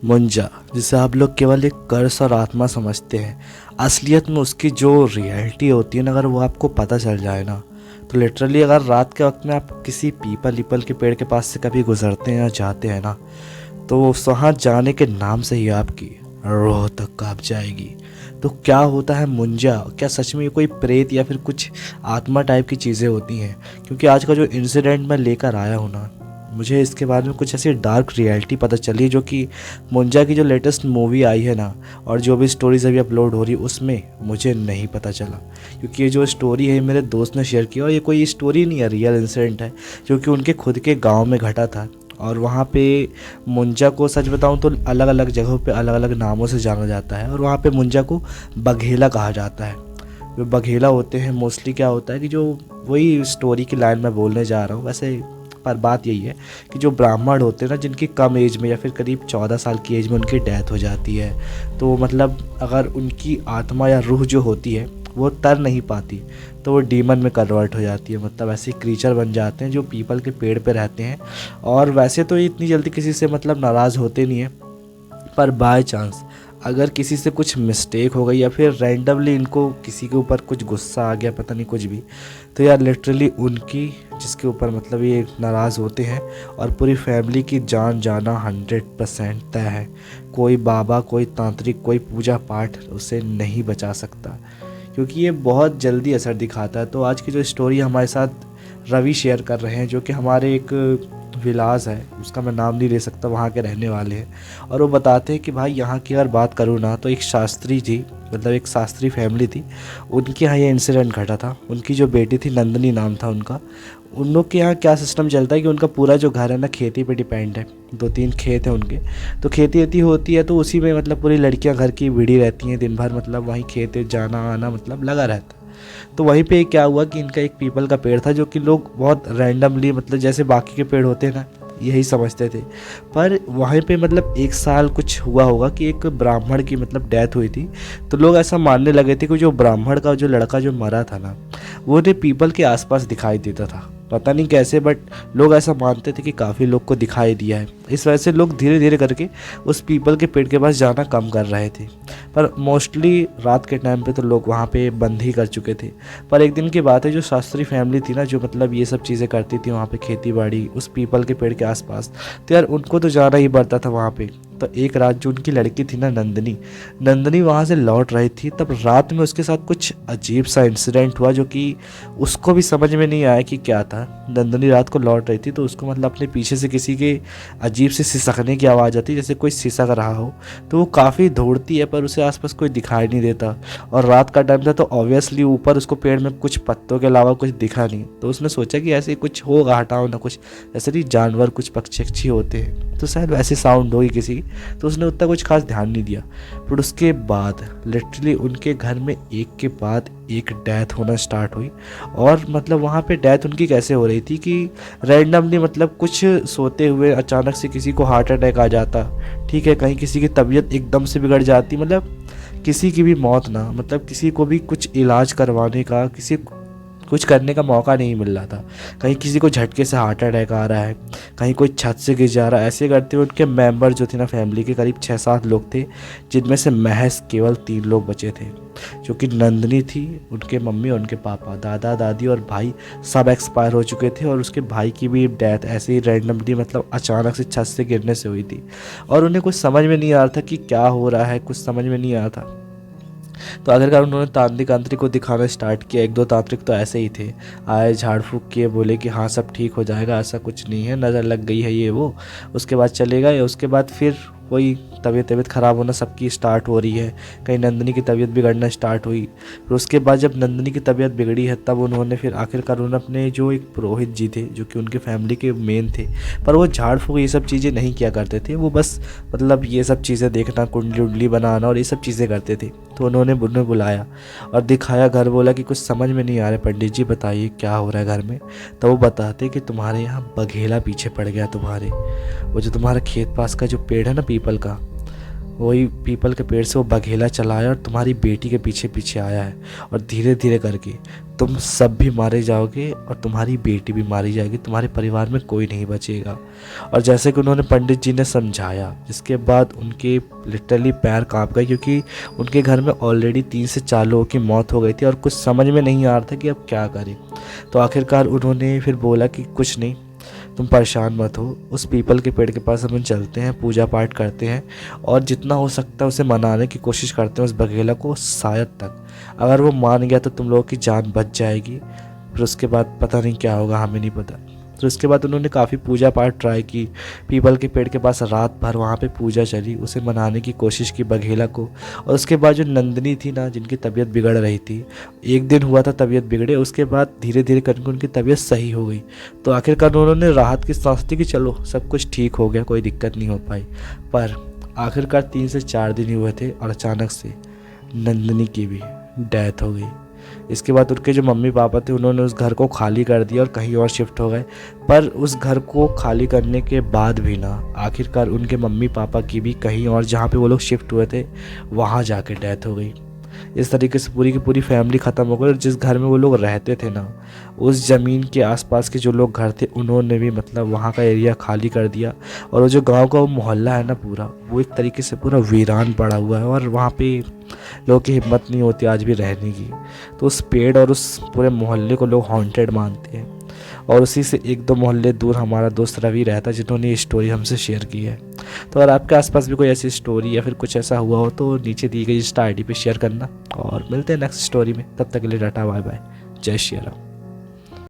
मुंजा, जिसे आप लोग केवल एक कर्स और आत्मा समझते हैं, असलियत में उसकी जो रियलिटी होती है ना, अगर वो आपको पता चल जाए ना, तो लिटरली अगर रात के वक्त में आप किसी पीपल के पेड़ के पास से कभी गुजरते हैं या जाते हैं ना, तो वहाँ जाने के नाम से ही आपकी रूह तक कांप जाएगी। तो क्या होता है मुंजा? क्या सच में ये कोई प्रेत या फिर कुछ आत्मा टाइप की चीज़ें होती हैं? क्योंकि आज का जो इंसिडेंट मैं लेकर आया हूँ ना, मुझे इसके बारे में कुछ ऐसी डार्क रियलिटी पता चली, जो कि मुंजा की जो लेटेस्ट मूवी आई है ना, और जो भी स्टोरीज अभी अपलोड हो रही उसमें मुझे नहीं पता चला। क्योंकि ये जो स्टोरी है मेरे दोस्त ने शेयर किया, और ये कोई स्टोरी नहीं है, रियल इंसिडेंट है जो कि उनके खुद के गांव में घटा था। और वहाँ पे मुंजा को सच बताऊँ तो अलग अलग जगहों पे अलग अलग नामों से जाना जाता है, और वहाँ पे मुंजा को बघेला कहा जाता है। जो बघेला होते हैं मोस्टली, क्या होता है कि जो वही स्टोरी की लाइन मैं बोलने जा रहा हूँ वैसे, पर बात यही है कि जो ब्राह्मण होते हैं ना, जिनकी कम एज में या फिर करीब 14 साल की एज में उनकी डेथ हो जाती है, तो मतलब अगर उनकी आत्मा या रूह जो होती है वो तर नहीं पाती, तो वो डीमन में कन्वर्ट हो जाती है। मतलब ऐसे क्रीचर बन जाते हैं जो पीपल के पेड़ पे रहते हैं। और वैसे तो ये इतनी जल्दी किसी से मतलब नाराज़ होते नहीं है, पर बाय चांस अगर किसी से कुछ मिस्टेक हो गई या फिर रैंडमली इनको किसी के ऊपर कुछ गुस्सा आ गया, पता नहीं कुछ भी, तो यार लिटरली उनकी, जिसके ऊपर मतलब ये नाराज़ होते हैं, और पूरी फैमिली की जान जाना 100% तय है। कोई बाबा, कोई तांत्रिक, कोई पूजा पाठ उसे नहीं बचा सकता, क्योंकि ये बहुत जल्दी असर दिखाता है। तो आज की जो स्टोरी हमारे साथ रवि शेयर कर रहे हैं, जो कि हमारे एक विलास है, उसका मैं नाम नहीं ले सकता, वहाँ के रहने वाले हैं। और वो बताते हैं कि भाई यहाँ की अगर बात करूँ ना, तो एक शास्त्री जी, मतलब एक शास्त्री फैमिली थी, उनके यहाँ ये इंसिडेंट घटा था। उनकी जो बेटी थी, नंदनी नाम था उनका, उन लोग के यहाँ क्या सिस्टम चलता है कि उनका पूरा जो घर है ना, खेती पे डिपेंड है। 2-3 खेत हैं उनके, तो खेती वेती होती है, तो उसी में मतलब पूरी लड़कियां घर की भिड़ी रहती हैं दिन भर, मतलब वहीं खेत जाना आना मतलब लगा रहता है। तो वहीं पे क्या हुआ कि इनका एक पीपल का पेड़ था, जो कि लोग बहुत रैंडमली, मतलब जैसे बाकी के पेड़ होते हैं ना, यही समझते थे। पर वहीं पे मतलब एक साल कुछ हुआ होगा कि एक ब्राह्मण की मतलब डेथ हुई थी। तो लोग ऐसा मानने लगे थे कि जो ब्राह्मण का जो लड़का जो मरा था ना, वो उन्हें पीपल के आसपास दिखाई देता था। पता नहीं कैसे, बट लोग ऐसा मानते थे कि काफ़ी लोग को दिखाई दिया है। इस वजह से लोग धीरे धीरे करके उस पीपल के पेड़ के पास जाना कम कर रहे थे। पर मोस्टली रात के टाइम पे तो लोग वहाँ पे बंद ही कर चुके थे। पर एक दिन की बात है, जो शास्त्री फैमिली थी ना, जो मतलब ये सब चीज़ें करती थी वहाँ पे, खेती बाड़ी उस पीपल के पेड़ के आसपास, तो यार उनको तो जाना ही पड़ता था वहाँ पे। तो एक रात जो उनकी लड़की थी ना, नंदनी, नंदनी वहाँ से लौट रही थी, तब रात में उसके साथ कुछ अजीब सा इंसिडेंट हुआ, जो कि उसको भी समझ में नहीं आया कि क्या था। नंदनी रात को लौट रही थी, तो उसको मतलब अपने पीछे से किसी के अजीब से सिसकने की आवाज़ आती, जैसे कोई सिसक रहा हो। तो वो काफ़ी दौड़ती है, पर उसे आसपास कोई दिखाई नहीं देता, और रात का टाइम था, तो ऑब्वियसली ऊपर उसको पेड़ में कुछ पत्तों के अलावा कुछ दिखा नहीं। तो उसने सोचा कि ऐसे कुछ होगा, हटाओ ना, कुछ ऐसे नहीं जानवर, कुछ पक्षी अच्छी होते हैं, तो शायद वैसे साउंड होगी किसी की। तो उसने उतना कुछ खास ध्यान नहीं दिया। फिर उसके बाद लिटरली उनके घर में एक के बाद एक डेथ होना स्टार्ट हुई। और मतलब वहाँ पे डेथ उनकी कैसे हो रही थी कि रैंडमली, मतलब कुछ सोते हुए अचानक से किसी को हार्ट अटैक आ जाता, ठीक है, कहीं किसी की तबीयत एकदम से बिगड़ जाती, मतलब किसी की भी मौत ना, मतलब किसी को भी कुछ इलाज करवाने का, किसी कुछ करने का मौका नहीं मिल रहा था। कहीं किसी को झटके से हार्ट अटैक आ रहा है, कहीं कोई छत से गिर जा रहा है। ऐसे करते हुए उनके मेंबर जो थे ना, फैमिली के करीब 6-7 लोग थे, जिनमें से महज केवल 3 लोग बचे थे, जो कि नंदनी थी, उनके मम्मी और उनके पापा, दादा दादी और भाई सब एक्सपायर हो चुके थे। और उसके भाई की भी डेथ ऐसे ही रैंडमली, मतलब अचानक से छत से गिरने से हुई थी। और उन्हें कुछ समझ में नहीं आ रहा था कि क्या हो रहा है, कुछ समझ में नहीं आ रहा था। तो आखिरकार उन्होंने तांत्रिक को दिखाना स्टार्ट किया। 1-2 तांत्रिक तो ऐसे ही थे, आए, झाड़ फूँक किए, बोले कि हाँ सब ठीक हो जाएगा, ऐसा कुछ नहीं है, नज़र लग गई है ये वो। उसके बाद चले गए। उसके बाद फिर वही तबीयत ख़राब होना सबकी स्टार्ट हो रही है। कहीं नंदनी की तबीयत बिगड़ना स्टार्ट हुई। फिर उसके बाद जब नंदनी की तबीयत बिगड़ी है, तब उन्होंने फिर आखिरकार उन्होंने अपने जो एक पुरोहित जी थे, जो कि उनके फैमिली के मेन थे, पर वो झाड़ फूँक ये सब चीज़ें नहीं किया करते थे, वो बस मतलब ये सब चीज़ें देखना, कुंडली उंडली बनाना और ये सब चीज़ें करते थे। तो उन्होंने उन्हें बुलाया और दिखाया घर, बोला कि कुछ समझ में नहीं आ रहा, पंडित जी बताइए क्या हो रहा है घर में। तो वो बताते कि तुम्हारे यहाँ बघेला पीछे पड़ गया, तुम्हारे वो जो तुम्हारा खेत पास का जो पेड़ है ना, पीपल का, वही पीपल के पेड़ से वो बघेला चला आया और तुम्हारी बेटी के पीछे पीछे आया है, और धीरे धीरे करके तुम सब भी मारे जाओगे और तुम्हारी बेटी भी मारी जाएगी, तुम्हारे परिवार में कोई नहीं बचेगा। और जैसे कि उन्होंने पंडित जी ने समझाया, जिसके बाद उनके लिटरली पैर कांप गए, क्योंकि उनके घर में ऑलरेडी 3 से 4 लोगों की मौत हो गई थी और कुछ समझ में नहीं आ रहा था कि अब क्या करें। तो आखिरकार उन्होंने फिर बोला कि कुछ नहीं, तुम परेशान मत हो, उस पीपल के पेड़ के पास हम चलते हैं, पूजा पाठ करते हैं और जितना हो सकता है उसे मनाने की कोशिश करते हैं उस बघेला को। शायद तक अगर वो मान गया तो तुम लोगों की जान बच जाएगी, फिर उसके बाद पता नहीं क्या होगा, हमें नहीं पता। तो उसके बाद उन्होंने काफ़ी पूजा पाठ ट्राई की, पीपल के पेड़ के पास रात भर वहाँ पे पूजा चली, उसे मनाने की कोशिश की बघेला को। और उसके बाद जो नंदिनी थी ना, जिनकी तबीयत बिगड़ रही थी, एक दिन हुआ था तबीयत बिगड़े, उसके बाद धीरे धीरे करके उनकी तबीयत सही हो गई। तो आखिरकार उन्होंने राहत की सांस ली कि चलो सब कुछ ठीक हो गया, कोई दिक्कत नहीं हो पाई। पर आखिरकार 3 से 4 दिन ही हुए थे और अचानक से नंदिनी की भी डेथ हो गई। इसके बाद उनके जो मम्मी पापा थे उन्होंने उस घर को खाली कर दिया और कहीं और शिफ्ट हो गए। पर उस घर को खाली करने के बाद भी ना, आखिरकार उनके मम्मी पापा की भी कहीं और जहाँ पे वो लोग शिफ्ट हुए थे वहाँ जाके डेथ हो गई। इस तरीके से पूरी की पूरी फैमिली ख़त्म हो गई। और जिस घर में वो लोग रहते थे ना, उस ज़मीन के आसपास के जो लोग घर थे उन्होंने भी मतलब वहाँ का एरिया खाली कर दिया। और वो जो गांव का वो मोहल्ला है ना पूरा, वो एक तरीके से पूरा वीरान पड़ा हुआ है और वहाँ पे लोगों की हिम्मत नहीं होती आज भी रहने की। तो उस पेड़ और उस पूरे मोहल्ले को लोग हॉन्टेड मानते हैं। और उसी से 1-2 मोहल्ले दूर हमारा दोस्त रवि रहता है, जिन्होंने ये स्टोरी हमसे शेयर की है। तो अगर आपके आसपास भी कोई ऐसी स्टोरी या फिर कुछ ऐसा हुआ हो तो नीचे दी गई इंस्टा आईडी पे शेयर करना। और मिलते हैं नेक्स्ट स्टोरी में, तब तक के लिए टाटा बाय बाय, जय श्री राम।